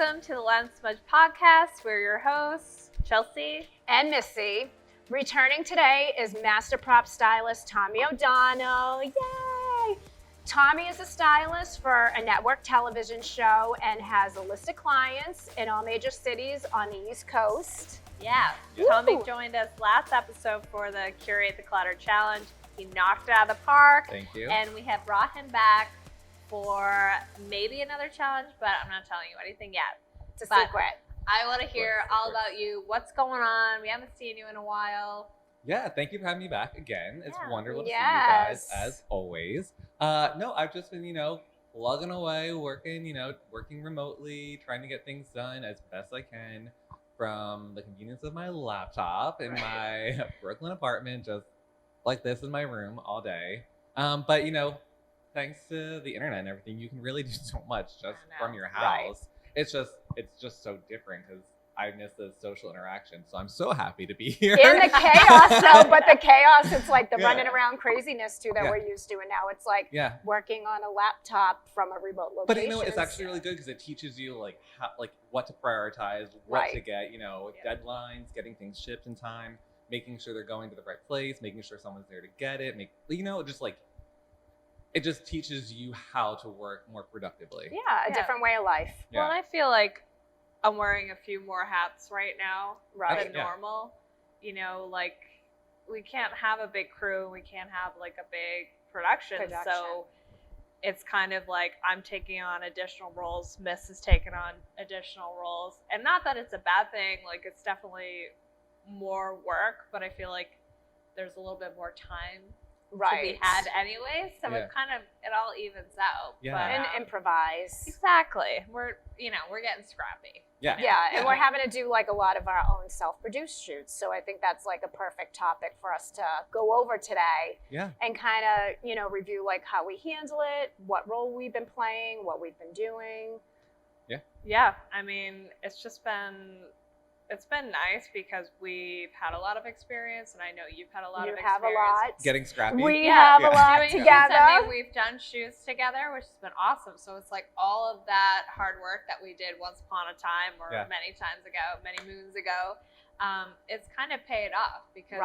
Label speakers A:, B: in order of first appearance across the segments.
A: Welcome to the Smudge podcast. We're your hosts, Chelsea
B: and Missy. Returning today is Master Prop Stylist Tommy O'Donnell. Yay! Tommy is a stylist for a network television show and has a list of clients in all major cities on the East Coast.
A: Yeah, Tommy joined us last episode for the Curate the Clutter Challenge. He knocked it out of the park.
C: Thank you.
A: And we have brought him back for maybe another challenge, but I'm not telling you anything yet.
B: It's a secret.
A: I want to hear all about you. What's going on? We haven't seen you in a while.
C: Yeah, thank you for having me back again. It's wonderful to see you
B: Yes.
C: guys, as always. No, I've just been, plugging away, working remotely, trying to get things done as best I can from the convenience of my laptop in my Brooklyn apartment, just like this in my room all day. But, thanks to the internet and everything, you can really do so much just from your house.
B: Right.
C: It's just so different because I miss the social interaction. So I'm so happy to be here.
B: In the chaos, though, but the chaos, it's like the running around craziness, too, that we're used to. And now it's like working on a laptop from a remote location.
C: But, it's actually really good because it teaches you, what to prioritize, what to get, deadlines, getting things shipped in time, making sure they're going to the right place, making sure someone's there to get it, it just teaches you how to work more productively.
B: Yeah, a different way of life.
A: Well, and I feel like I'm wearing a few more hats right now than normal. We can't have a big crew. We can't have a big production. So it's kind of like I'm taking on additional roles. Miss is taking on additional roles. And not that it's a bad thing. It's definitely more work, but I feel like there's a little bit more time to be had anyway, so it all evens out.
C: Yeah.
A: But,
B: and improvise.
A: Exactly. We're getting scrappy.
B: Yeah, and we're having to do a lot of our own self-produced shoots, so I think that's a perfect topic for us to go over today.
C: Yeah.
B: And kind of review how we handle it, what role we've been playing, what we've been doing.
C: Yeah.
A: Yeah. I mean, it's been nice because we've had a lot of experience, and I know you've had a lot of experience.
B: You have a lot.
C: Getting scrappy.
B: We have a lot together.
A: We've done shoots together, which has been awesome. So it's all of that hard work that we did once upon a time or many times ago, many moons ago, it's kind of paid off because,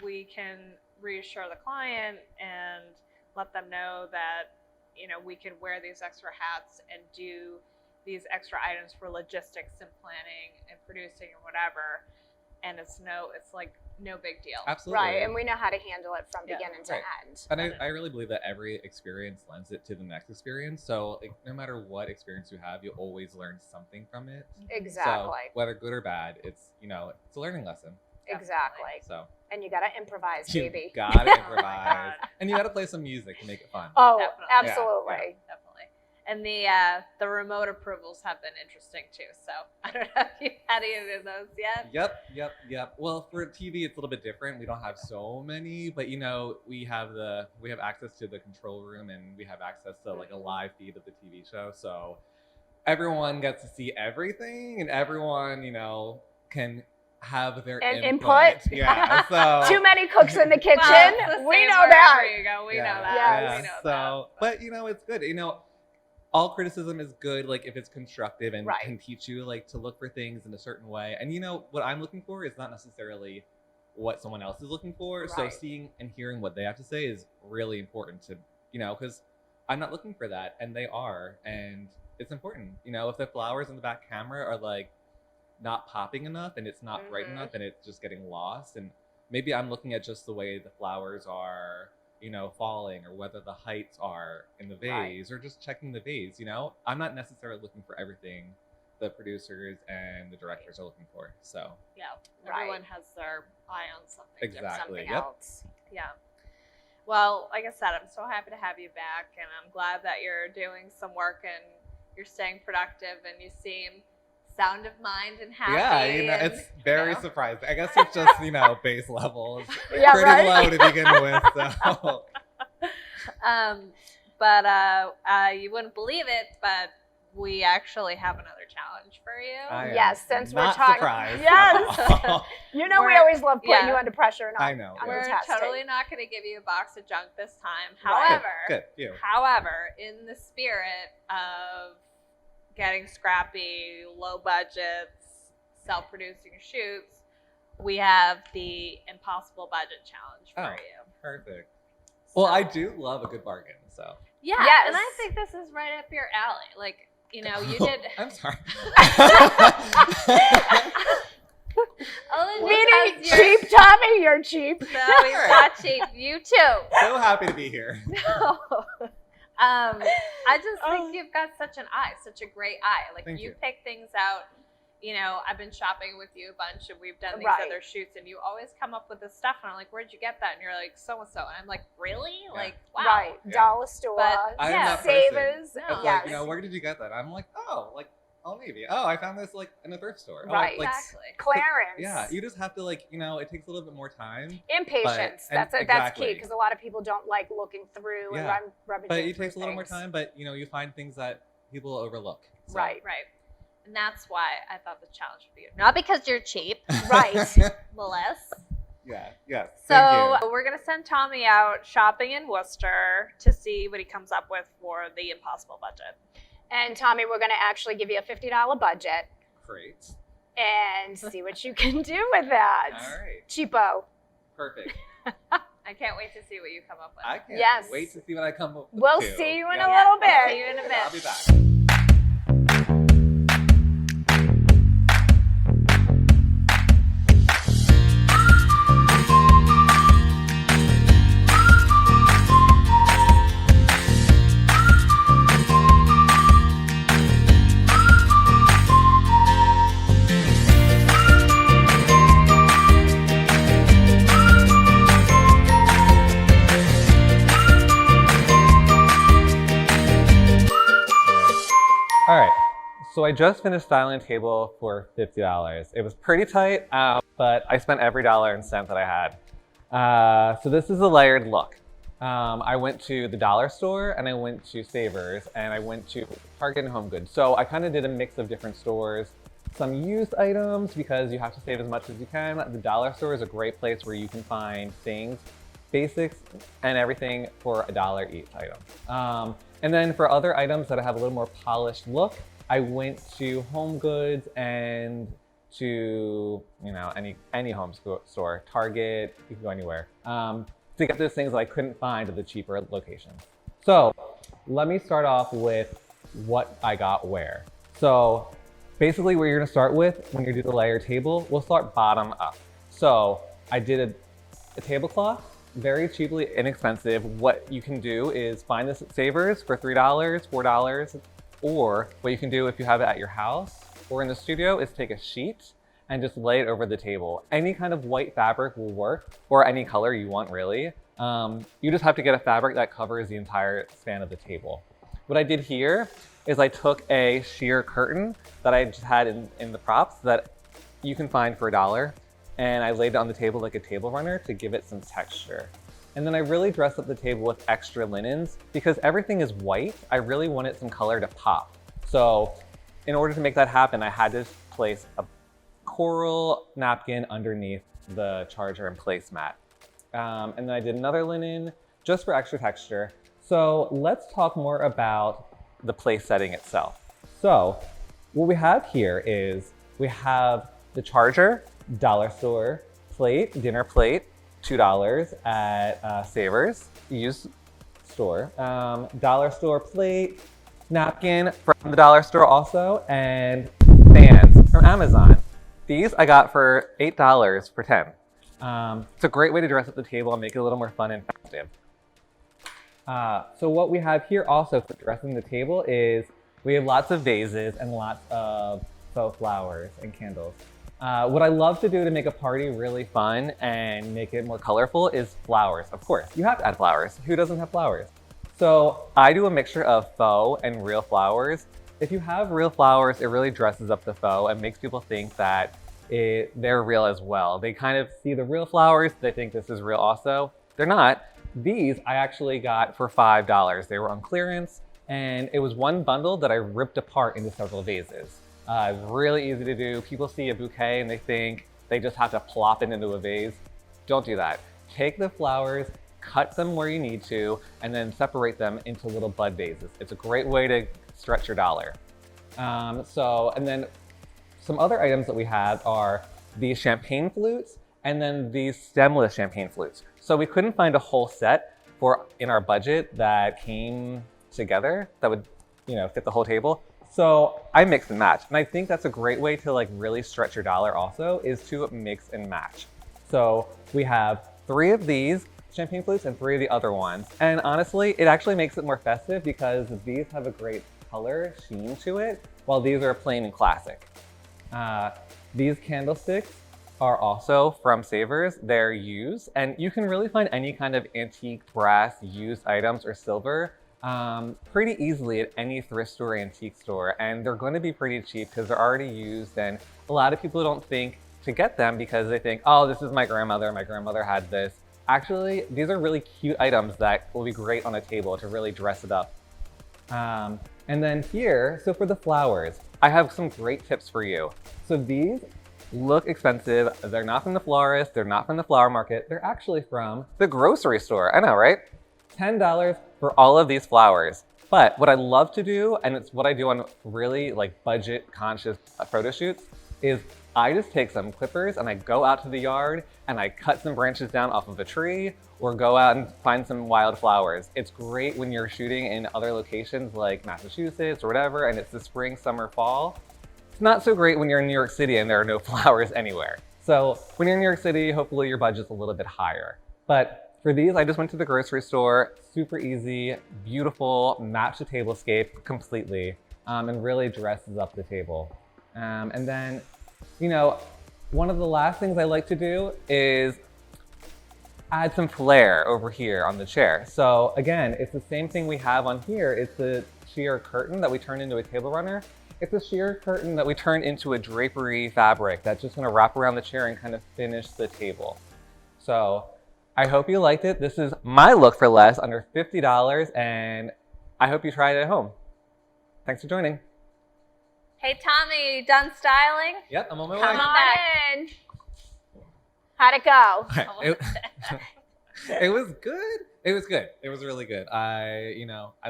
A: we can reassure the client and let them know that, we can wear these extra hats and do these extra items for logistics and planning and producing and whatever, and it's no big deal.
C: Absolutely.
B: Right, and we know how to handle it from beginning to end.
C: And I really believe that every experience lends it to the next experience. So no matter what experience you have, you always learn something from it.
B: Exactly.
C: So whether good or bad, it's it's a learning lesson.
B: Exactly.
C: So.
B: And you gotta improvise, baby.
C: You gotta improvise, and you gotta play some music to make it fun.
B: Oh,
A: definitely.
B: absolutely.
A: Yeah, definitely. And the remote approvals have been interesting too. So I don't know if you've had any of those yet.
C: Yep. Well, for TV, it's a little bit different. We don't have so many, but we have access to the control room, and we have access to a live feed of the TV show. So everyone gets to see everything, and everyone can have their input. Yeah. So
B: too many cooks in the kitchen.
A: Well,
B: we know that.
A: You go. We know that.
B: Yes.
A: We know
C: that. But it's good. All criticism is good, if it's constructive and can teach you, to look for things in a certain way. And what I'm looking for is not necessarily what someone else is looking for.
B: Right.
C: So seeing and hearing what they have to say is really important to, because I'm not looking for that, and they are, and it's important. If the flowers in the back camera are not popping enough and it's not bright enough and it's just getting lost, and maybe I'm looking at just the way the flowers are falling, or whether the heights are in the vase, or just checking the vase. I'm not necessarily looking for everything the producers and the directors are looking for. So
A: everyone has their eye on something.
C: Exactly.
B: Something else.
A: Yeah. Well, like I said, I'm so happy to have you back, and I'm glad that you're doing some work and you're staying productive, and you seem sound of mind and happy.
C: Yeah, it's very surprising. I guess it's just, base level is pretty low to begin with. So.
A: But you wouldn't believe it, but we actually have another challenge for you.
B: Yes, since we're
C: not
B: talking.
C: Surprised.
B: Yes. We always love putting you under pressure. And
C: I know.
A: We're totally not going to give you a box of junk this time.
C: Right. Good.
A: However, in the spirit of getting scrappy, low budgets, self-producing shoots, we have the Impossible Budget Challenge for you.
C: Perfect. Well, I do love a good bargain, so.
A: Yeah,
B: Yes.
A: and I think this is right up your alley. Like, you know, you did.
C: I'm sorry.
B: Meaning cheap, Tommy, you're cheap.
A: So he's not cheap. You too.
C: So happy to be here.
A: No. I just think you've got such an eye, such a great eye. Like
C: Thank
A: you
C: you.
A: pick things out. You know, I've been shopping with you a bunch, and we've done these other shoots, and you always come up with this stuff, and I'm like, "Where'd you get that?" And you're like, "So and so," and I'm like, "Really?
C: Yeah.
A: Like, wow."
B: Right,
C: Yeah.
B: dollar store,
A: But,
C: I'm
A: yeah,
C: that person.
B: savers.
A: No.
C: It's
B: Yes.
C: like, where did you get that? I'm like, maybe. Oh, I found this like in a thrift store.
B: Right.
C: Like,
A: Exactly.
B: Clearance.
C: yeah, you just have to it takes a little bit more time.
B: Impatience.
C: But-
B: That's key
C: exactly.
B: because a lot of people don't like looking through and rubbing
C: But
B: things
C: it takes
B: through
C: a little more
B: things.
C: time, but you find things that people overlook. So.
B: Right.
A: Right. And that's why I thought the challenge would be you. Not because you're cheap,
B: Right.
A: Melissa.
C: Yeah, yes.
A: So
C: Thank you.
A: we're gonna send Tommy out shopping in Worcester to see what he comes up with for the Impossible Budget.
B: And Tommy, we're going to actually give you a $50 budget
C: Great.
B: and see what you can do with that.
C: All right.
B: Cheapo.
C: Perfect.
A: I can't wait to see what you come up with.
C: I can't
B: Yes.
C: wait to see what I come up with.
B: We'll
C: too.
B: see you in
C: Yeah.
B: a little bit.
A: I'll see you in a bit.
C: I'll be back. All right, so I just finished styling a table for $50. It was pretty tight, but I spent every dollar and cent that I had. So this is a layered look. I went to the dollar store and I went to Savers and I went to Target and Home Goods. So I kind of did a mix of different stores. Some used items because you have to save as much as you can. The dollar store is a great place where you can find things, basics and everything for $1 each item. And then for other items that have a little more polished look, I went to Home Goods and to any home store, Target, you can go anywhere, to get those things that I couldn't find at the cheaper locations. So let me start off with what I got where. So basically what you're gonna start with when you do the layer table, we'll start bottom up. So I did a tablecloth, very cheaply inexpensive. What you can do is find this at Savers for $3, $4, or what you can do if you have it at your house or in the studio is take a sheet and just lay it over the table. Any kind of white fabric will work, or any color you want really. You just have to get a fabric that covers the entire span of the table. What I did here is I took a sheer curtain that I just had in the props that you can find for $1, and I laid it on the table like a table runner to give it some texture. And then I really dressed up the table with extra linens because everything is white. I really wanted some color to pop. So in order to make that happen, I had to place a coral napkin underneath the charger and placemat. And then I did another linen just for extra texture. So let's talk more about the place setting itself. So what we have here is we have the charger, dollar store plate, dinner plate, $2 at Savers, used store. Dollar store plate, napkin from the dollar store also, and fans from Amazon. These I got for $8 for 10. It's a great way to dress up the table and make it a little more fun and festive. So what we have here also for dressing the table is we have lots of vases and lots of faux flowers and candles. What I love to do to make a party really fun and make it more colorful is flowers. Of course, you have to add flowers. Who doesn't have flowers? So I do a mixture of faux and real flowers. If you have real flowers, it really dresses up the faux and makes people think that they're real as well. They kind of see the real flowers, they think this is real also. They're not. These I actually got for $5. They were on clearance, and it was one bundle that I ripped apart into several vases. It's really easy to do. People see a bouquet and they think they just have to plop it into a vase. Don't do that. Take the flowers, cut them where you need to, and then separate them into little bud vases. It's a great way to stretch your dollar. And then some other items that we have are these champagne flutes and then these stemless champagne flutes. So we couldn't find a whole set in our budget that came together that would, fit the whole table. So I mix and match. And I think that's a great way to like really stretch your dollar also, is to mix and match. So we have 3 of these champagne flutes and 3 of the other ones. And honestly, it actually makes it more festive because these have a great color sheen to it, while these are plain and classic. These candlesticks are also from Savers. They're used, and you can really find any kind of antique brass used items or silver pretty easily at any thrift store or antique store, and they're going to be pretty cheap because they're already used, and a lot of people don't think to get them because they think, oh, this is my grandmother had this. Actually, these are really cute items that will be great on a table to really dress it up. And then here, so for the flowers, I have some great tips for you. So these look expensive. They're not from the florist. They're not from the flower market. They're actually from the grocery store. I know, right? $10 for all of these flowers. But what I love to do, and it's what I do on really like budget conscious photo shoots, is I just take some clippers and I go out to the yard and I cut some branches down off of a tree or go out and find some wildflowers. It's great when you're shooting in other locations like Massachusetts or whatever, and it's the spring, summer, fall. It's not so great when you're in New York City and there are no flowers anywhere. So when you're in New York City, hopefully your budget's a little bit higher. But for these, I just went to the grocery store, super easy, beautiful, match the tablescape completely, and really dresses up the table. And then, one of the last things I like to do is add some flair over here on the chair. So again, it's the same thing we have on here. It's the sheer curtain that we turn into a table runner. It's a sheer curtain that we turn into a drapery fabric that's just gonna wrap around the chair and kind of finish the table. So I hope you liked it. This is my look for less, under $50, and I hope you try it at home. Thanks for joining.
A: Hey, Tommy, you done styling?
C: Yep, I'm on my way.
B: Come on in. How'd it go?
C: It was good. It was good. It was really good. I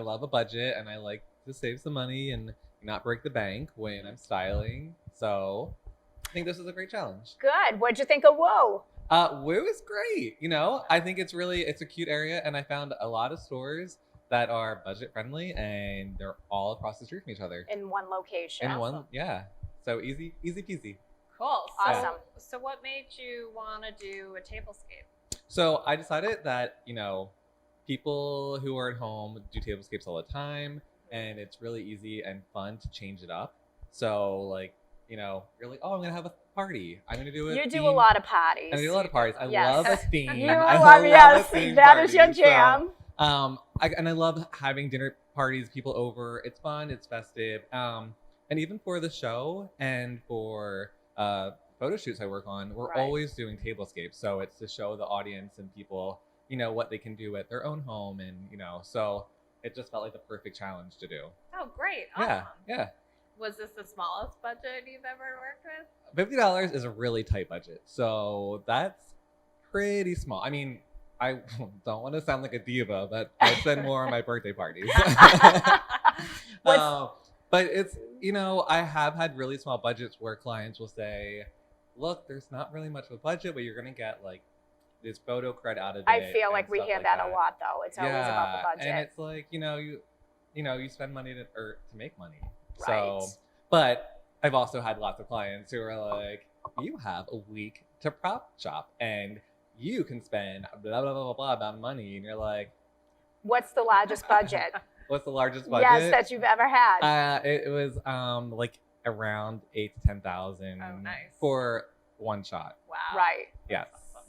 C: love a budget and I like to save some money and not break the bank when I'm styling. So I think this is a great challenge.
B: Good. What'd you think of Woo?
C: Woo is great. I think it's a cute area, and I found a lot of stores that are budget friendly and they're all across the street from each other.
B: In one location.
C: Yeah. So easy peasy.
A: Cool.
B: Awesome.
A: So what made you want to do a tablescape?
C: So I decided that, people who are at home do tablescapes all the time, and it's really easy and fun to change it up. So you're like, oh, I'm going to have a party. I'm going to do it.
B: You do a lot of parties.
C: I do a lot of parties. I
B: Yes.
C: love a theme.
B: Yes, that is your jam.
C: And I love having dinner parties, people over. It's fun, it's festive. And even for the show and for photo shoots I work on, we're always doing tablescapes. So it's to show the audience and people, what they can do at their own home. And, so it just felt like the perfect challenge to do.
A: Oh, great. Awesome.
C: Yeah.
A: Was this the smallest budget you've ever worked with?
C: $50 is a really tight budget. So that's pretty small. I mean, I don't want to sound like a diva, but I spend more on my birthday parties. But it's, I have had really small budgets where clients will say, look, there's not really much of a budget, but you're going to get like this photo cred out of it.
B: I feel like we hear that a lot though. It's always about the budget.
C: And it's like, you spend money to make money.
B: Right.
C: So, but I've also had lots of clients who are like, you have a week to prop shop and you can spend blah, blah, blah, blah, blah amount of money. And you're like,
B: what's the largest budget?
C: What's the largest budget?
B: Yes, that you've ever had.
C: It was like around $8,000 to $10,000
A: Oh, nice.
C: for one shot.
A: Wow.
B: Right.
C: Yes.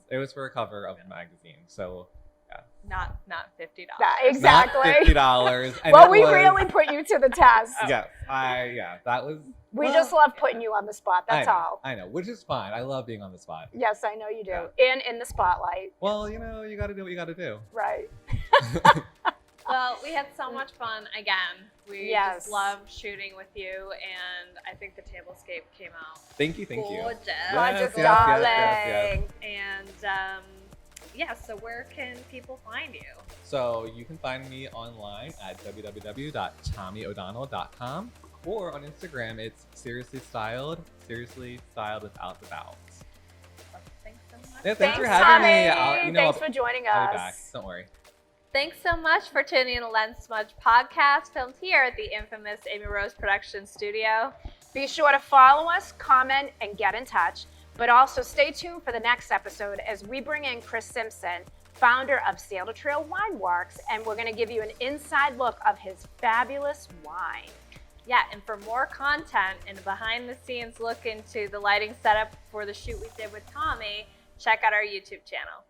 C: It was for a cover of a magazine. So yeah.
A: Not $50.
B: Exactly.
C: Not $50.
B: Well, we really put you to the test.
C: Yes. That was.
B: We just love putting you on the spot. That's all.
C: I know, which is fine. I love being on the spot.
B: Yes, I know you do.
C: Yeah.
B: And in the spotlight.
C: Well, you got to do what you got to do.
B: Right.
A: Well, we had so much fun again. We
B: Yes.
A: just loved shooting with you, and I think the tablescape came out
C: Thank you.
A: gorgeous.
B: Gorgeous,
C: yes,
B: darling.
C: yes.
A: And so where can people find you?
C: So you can find me online at www.tommyodonnell.com, Or on Instagram, it's seriously styled without the vowels.
A: Thanks so much.
C: Yeah, thanks for having me.
B: Thanks for joining
C: I'll be
B: us.
C: back. Don't worry.
A: Thanks so much for tuning in to Lens Smudge podcast, filmed here at the infamous Amy Rose Production Studio.
B: Be sure to follow us, comment, and get in touch. But also stay tuned for the next episode as we bring in Chris Simpson, founder of Sail to Trail Wine Works, and we're going to give you an inside look of his fabulous wine.
A: Yeah, and for more content and behind the scenes look into the lighting setup for the shoot we did with Tommy, check out our YouTube channel.